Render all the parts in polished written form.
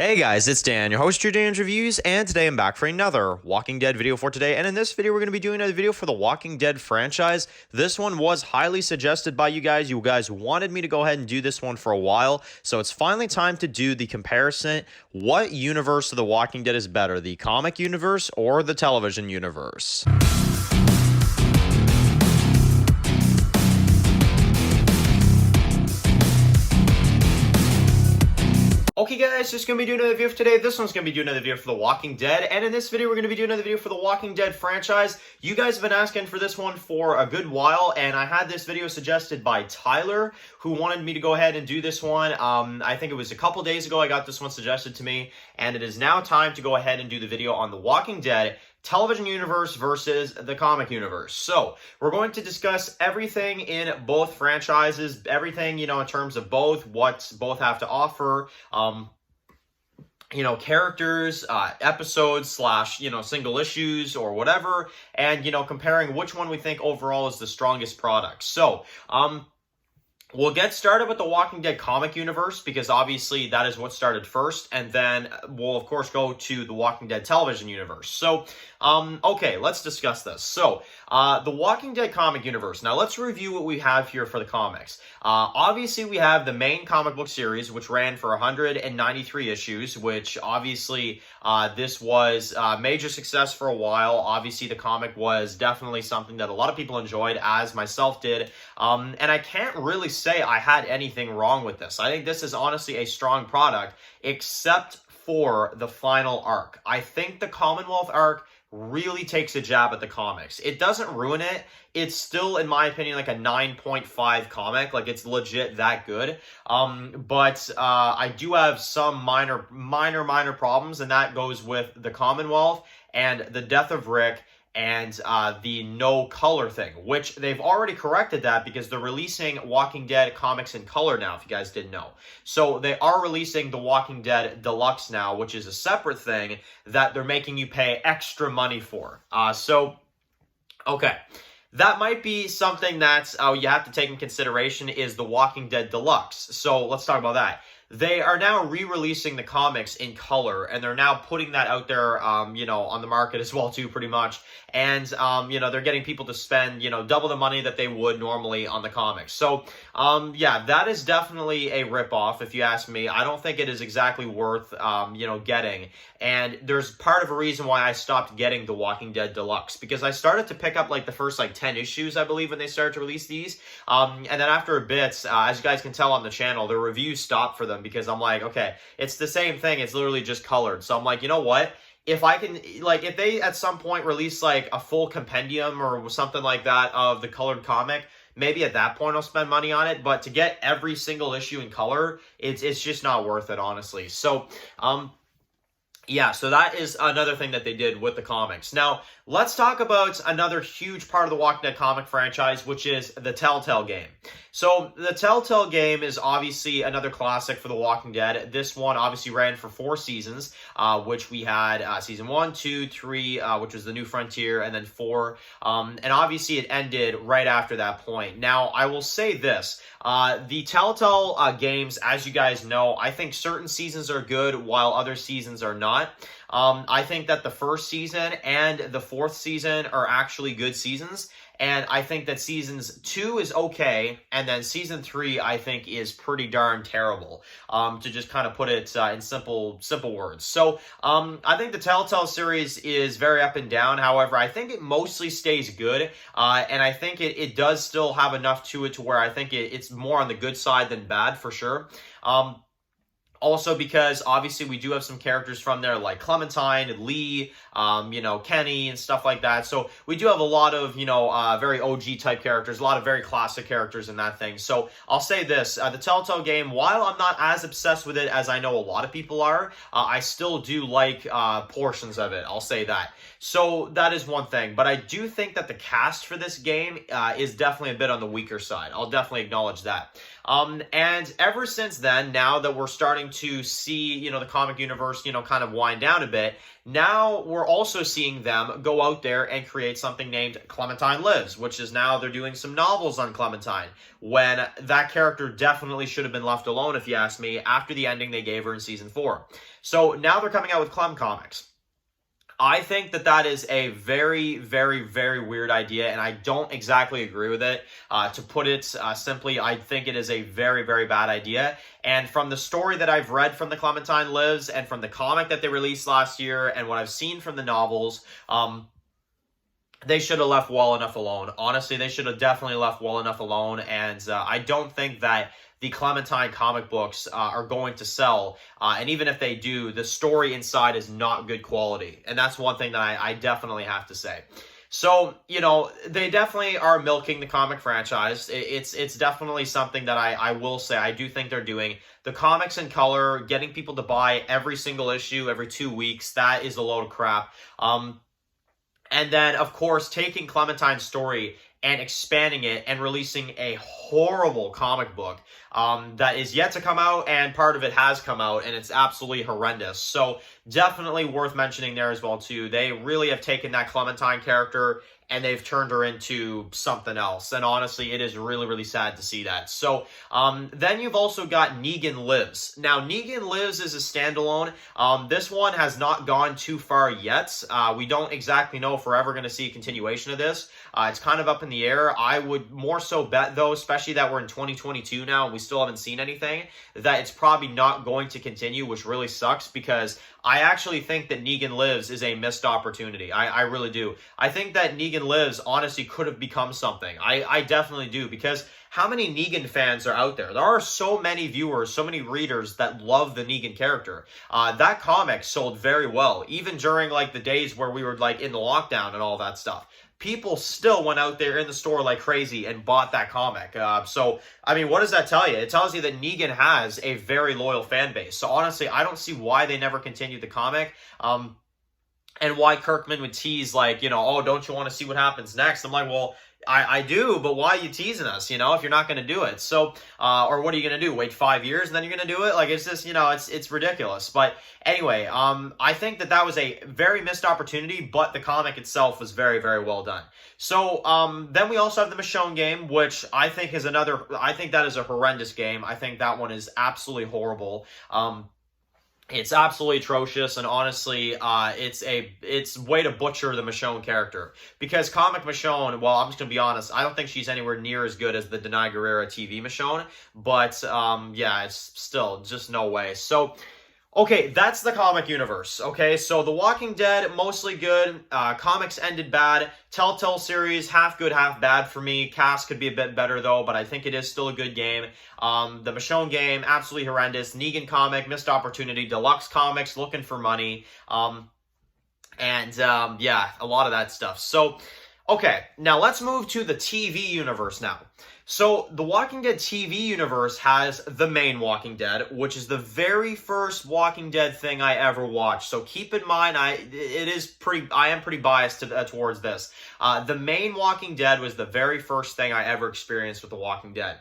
Hey guys, it's Dan, your host of your Dan's Reviews, and today I'm back for another Walking Dead video for today. And in this video, we're going to be doing a video for the Walking Dead franchise. This one was highly suggested by you guys. You guys wanted me to go ahead and do this one for a while, so it's finally time to do the comparison. What universe of the Walking Dead is better, the comic universe or the television universe? Okay guys, just going to be doing another video for today. This one's going to be doing another video for The Walking Dead. And in this video, we're going to be doing another video for The Walking Dead franchise. You guys have been asking for this one for a good while. And I had this video suggested by Tyler, who wanted me to go ahead and do this one. I think it was a couple days ago I got this one suggested to me. And it is now time to go ahead and do the video on The Walking Dead television universe versus the comic universe. So we're going to discuss everything in both franchises, everything, in terms of what both have to offer, characters, episodes slash, single issues or whatever, and, comparing which one we think overall is the strongest product. So, we'll get started with the Walking Dead comic universe because obviously that is what started first, and then we'll of course go to the Walking Dead television universe. So, okay, let's discuss this. So, the Walking Dead comic universe. Now let's review what we have here for the comics. Obviously we have the main comic book series, which ran for 193 issues, which obviously this was a major success for a while. Obviously the comic was definitely something that a lot of people enjoyed, as myself did, and I can't really say I had anything wrong with this. I think this is honestly a strong product, except for the final arc. I think the Commonwealth arc really takes a jab at the comics. It doesn't ruin it. It's still, in my opinion, like a 9.5 comic. Like, it's legit that good. But I do have some minor problems, and that goes with the Commonwealth and the death of Rick and the no color thing, which they've already corrected that because they're releasing Walking Dead comics in color now, if you guys didn't know. So they are releasing the Walking Dead Deluxe now, which is a separate thing that they're making you pay extra money for. Okay. That might be something that you have to take in consideration is the Walking Dead Deluxe. So let's talk about that. They are now re-releasing the comics in color, and they're now putting that out there, on the market as well, too, pretty much. And, they're getting people to spend, double the money that they would normally on the comics. So, yeah, that is definitely a ripoff, if you ask me. I don't think it is exactly worth, getting. And there's part of a reason why I stopped getting the Walking Dead Deluxe, because I started to pick up, the first, 10 issues, I believe, when they started to release these. And then after a bit, as you guys can tell on the channel, the reviews stopped for them, because I'm like, okay, it's the same thing. It's literally just colored. So I'm like, you know what? If I can, if they at some point release a full compendium or something like that of the colored comic, maybe at that point I'll spend money on it. But to get every single issue in color, it's just not worth it, honestly. So, yeah, so that is another thing that they did with the comics. Now, let's talk about another huge part of the Walking Dead comic franchise, which is the Telltale Game. So, the Telltale Game is obviously another classic for the Walking Dead. This one obviously ran for 4 seasons, which we had season 1, 2, 3, which was the New Frontier, and then 4. And obviously it ended right after that point. Now, I will say this. The Telltale games, as you guys know, I think certain seasons are good while other seasons are not. I think that the first season and the 4th season are actually good seasons. And I think that seasons 2 is okay, and then season 3 I think is pretty darn terrible. To just kind of put it in simple words. So I think the Telltale series is very up and down. However, I think it mostly stays good, and I think it does still have enough to it to where I think it's more on the good side than bad for sure. Also because, obviously, we do have some characters from there like Clementine and Lee, Kenny and stuff like that. So we do have a lot of, very OG type characters, a lot of very classic characters in that thing. So I'll say this, the Telltale Game, while I'm not as obsessed with it as I know a lot of people are, I still do like portions of it. I'll say that. So that is one thing. But I do think that the cast for this game is definitely a bit on the weaker side. I'll definitely acknowledge that. And ever since then, now that we're starting them to see, the comic universe, kind of wind down a bit. Now we're also seeing them go out there and create something named Clementine Lives, which is now they're doing some novels on Clementine, when that character definitely should have been left alone, if you ask me, after the ending they gave her in season 4. So now they're coming out with Clem comics. I think that is a very, very, very weird idea, and I don't exactly agree with it. To put it simply, I think it is a very, very bad idea. And from the story that I've read from the Clementine Lives, and from the comic that they released last year, and what I've seen from the novels, they should have left well enough alone. Honestly, they should have definitely left well enough alone, and I don't think that the Clementine comic books are going to sell. And even if they do, the story inside is not good quality. And that's one thing that I definitely have to say. So, they definitely are milking the comic franchise. It's definitely something that I will say I do think they're doing. The comics in color, getting people to buy every single issue every 2 weeks, that is a load of crap. And then, of course, taking Clementine's story and expanding it and releasing a horrible comic book that is yet to come out, and part of it has come out, and it's absolutely horrendous. So definitely worth mentioning there as well, too. They really have taken that Clementine character and they've turned her into something else. And honestly, it is really, really sad to see that. So then you've also got Negan Lives. Now, Negan Lives is a standalone. This one has not gone too far yet. We don't exactly know if we're ever going to see a continuation of this. It's kind of up in the air. I would more so bet, though, especially that we're in 2022 now and we still haven't seen anything, that it's probably not going to continue, which really sucks, because I actually think that Negan Lives is a missed opportunity. I really do. I think that Negan Lives honestly could have become something. I definitely do, because how many Negan fans are out there? There are so many viewers, so many readers that love the Negan character. That comic sold very well, even during like the days where we were like in the lockdown and all that stuff. People still went out there in the store like crazy and bought that comic. So, I mean, what does that tell you? It tells you that Negan has a very loyal fan base. So, honestly, I don't see why they never continued the comic. And why Kirkman would tease, like, oh, don't you want to see what happens next? I'm like, well, I do, but why are you teasing us, if you're not going to do it? So, or what are you going to do? Wait 5 years and then you're going to do it? Like, it's just, it's ridiculous. But anyway, I think that was a very missed opportunity, but the comic itself was very, very well done. So, then we also have the Michonne Game, which I think is I think that is a horrendous game. I think that one is absolutely horrible. It's absolutely atrocious, and honestly, it's way to butcher the Michonne character. Because comic Michonne, well, I'm just gonna be honest, I don't think she's anywhere near as good as the Denai Guerrera TV Michonne, but yeah, it's still just no way. So, okay, that's the comic universe, okay? So, The Walking Dead, mostly good. Comics ended bad. Telltale series, half good, half bad for me. Cast could be a bit better, though, but I think it is still a good game. The Michonne Game, absolutely horrendous. Negan comic, missed opportunity. Deluxe comics, looking for money. Yeah, a lot of that stuff. So, okay, now let's move to the TV universe now. So, the Walking Dead TV universe has the main Walking Dead, which is the very first Walking Dead thing I ever watched. So, keep in mind, I am pretty biased towards this. The main Walking Dead was the very first thing I ever experienced with the Walking Dead.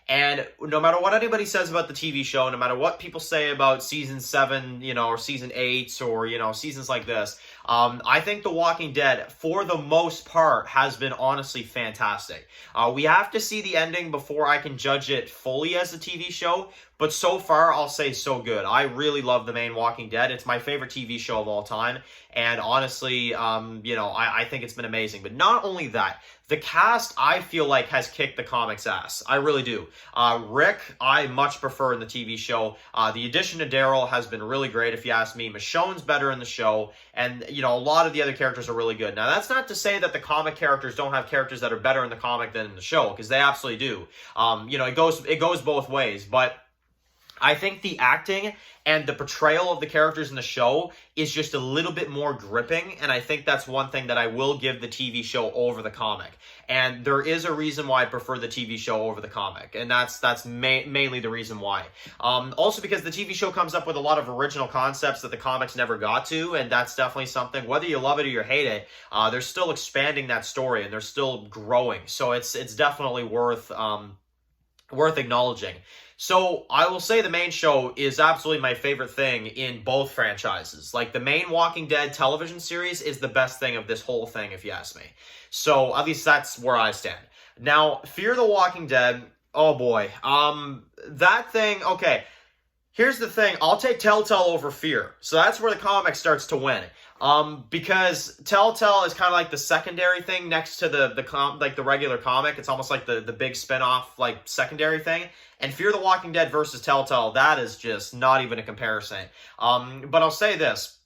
And no matter what anybody says about the TV show, no matter what people say about season 7, or season 8, or, seasons like this, I think The Walking Dead, for the most part, has been honestly fantastic. We have to see the ending before I can judge it fully as a TV show, but so far, I'll say so good. I really love the main Walking Dead. It's my favorite TV show of all time, and honestly, I think it's been amazing. But not only that, the cast, I feel like, has kicked the comics' ass. I really do. Rick, I much prefer in the TV show. The addition to Daryl has been really great, if you ask me. Michonne's better in the show, and, a lot of the other characters are really good. Now, that's not to say that the comic characters don't have characters that are better in the comic than in the show, because they absolutely do. It goes both ways, but I think the acting and the portrayal of the characters in the show is just a little bit more gripping, and I think that's one thing that I will give the TV show over the comic. And there is a reason why I prefer the TV show over the comic, and that's mainly the reason why. Also because the TV show comes up with a lot of original concepts that the comics never got to, and that's definitely something, whether you love it or you hate it, they're still expanding that story, and they're still growing. So it's definitely worth acknowledging. So I will say the main show is absolutely my favorite thing in both franchises. Like, the main Walking Dead television series is the best thing of this whole thing, if you ask me. So at least that's where I stand. Now, Fear the Walking Dead, oh boy. That thing, okay. Here's the thing, I'll take Telltale over Fear. So that's where the comic starts to win. Because Telltale is kind of like the secondary thing next to the regular comic. It's almost like the big spin-off, like, secondary thing. And Fear the Walking Dead versus Telltale, that is just not even a comparison. But I'll say this.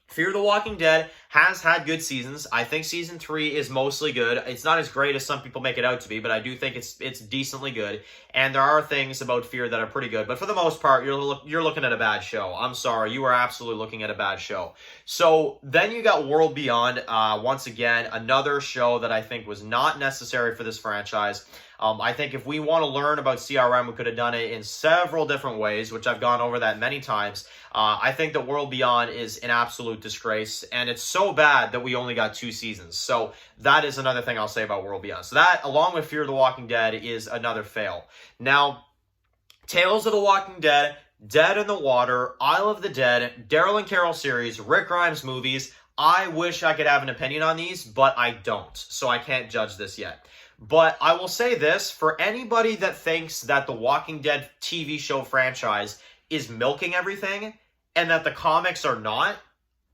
Fear the Walking Dead has had good seasons. I think season 3 is mostly good. It's not as great as some people make it out to be, but I do think it's decently good. And there are things about Fear that are pretty good. But for the most part, you're looking at a bad show. I'm sorry, you are absolutely looking at a bad show. So then you got World Beyond. Once again, another show that I think was not necessary for this franchise. I think if we want to learn about CRM, we could have done it in several different ways, which I've gone over that many times. I think that World Beyond is an absolute disgrace, and it's so bad that we only got 2 seasons. So that is another thing I'll say about World Beyond. So that, along with Fear the Walking Dead, is another fail. Now, Tales of the Walking Dead, Dead in the Water, Isle of the Dead, Daryl and Carol series, Rick Grimes movies. I wish I could have an opinion on these, but I don't. So I can't judge this yet. But I will say this, for anybody that thinks that the Walking Dead TV show franchise is milking everything and that the comics are not,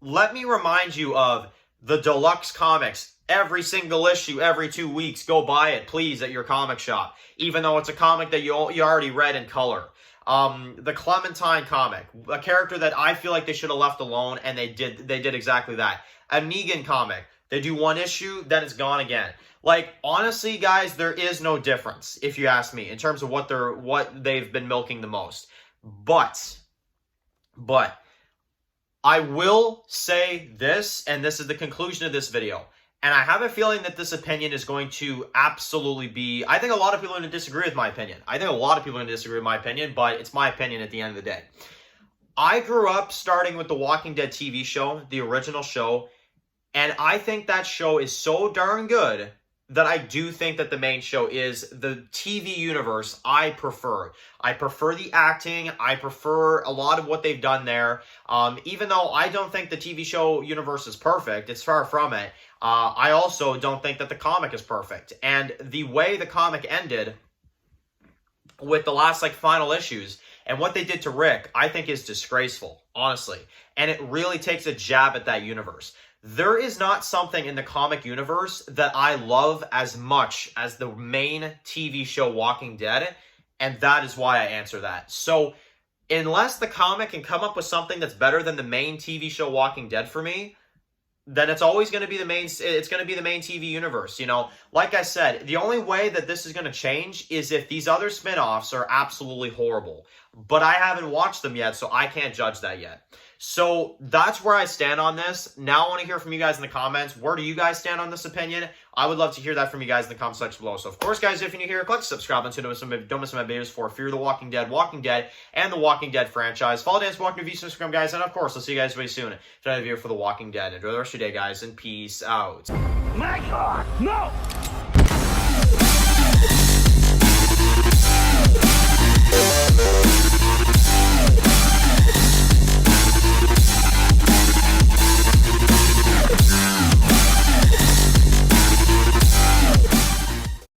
let me remind you of the Deluxe comics. Every single issue, every 2 weeks, go buy it, please, at your comic shop. Even though it's a comic that you already read in color. The Clementine comic, a character that I feel like they should have left alone, and they did exactly that. A Negan comic, they do 1 issue, then it's gone again. Like, honestly, guys, there is no difference, if you ask me, in terms of what they've been milking the most. But, I will say this, and this is the conclusion of this video, and I have a feeling that this opinion is going to absolutely be, I think a lot of people are going to disagree with my opinion. I think a lot of people are going to disagree with my opinion, but it's my opinion at the end of the day. I grew up starting with the Walking Dead TV show, the original show, and I think that show is so darn good that I do think that the main show is the TV universe I prefer. I prefer the acting. I prefer a lot of what they've done there. Even though I don't think the TV show universe is perfect, it's far from it. I also don't think that the comic is perfect. And the way the comic ended with the last final issues and what they did to Rick, I think is disgraceful, honestly. And it really takes a jab at that universe. There is not something in the comic universe that I love as much as the main TV show Walking Dead, and that is why I answer that. So, unless the comic can come up with something that's better than the main TV show Walking Dead for me, then it's always going to be the main TV universe, you know? Like I said, the only way that this is going to change is if these other spin-offs are absolutely horrible. But I haven't watched them yet, so I can't judge that yet. So that's where I stand on this. Now I want to hear from you guys in the comments. Where do you guys stand on this opinion? I would love to hear that from you guys in the comment section below. So of course, guys, if you're new here, click subscribe and don't miss my videos for Fear the Walking Dead, and the Walking Dead franchise. Follow Dance Walking TV, Instagram, guys, and of course, I'll see you guys very soon. Another video for the Walking Dead. Enjoy the rest of your day, guys, and peace out. My God, no!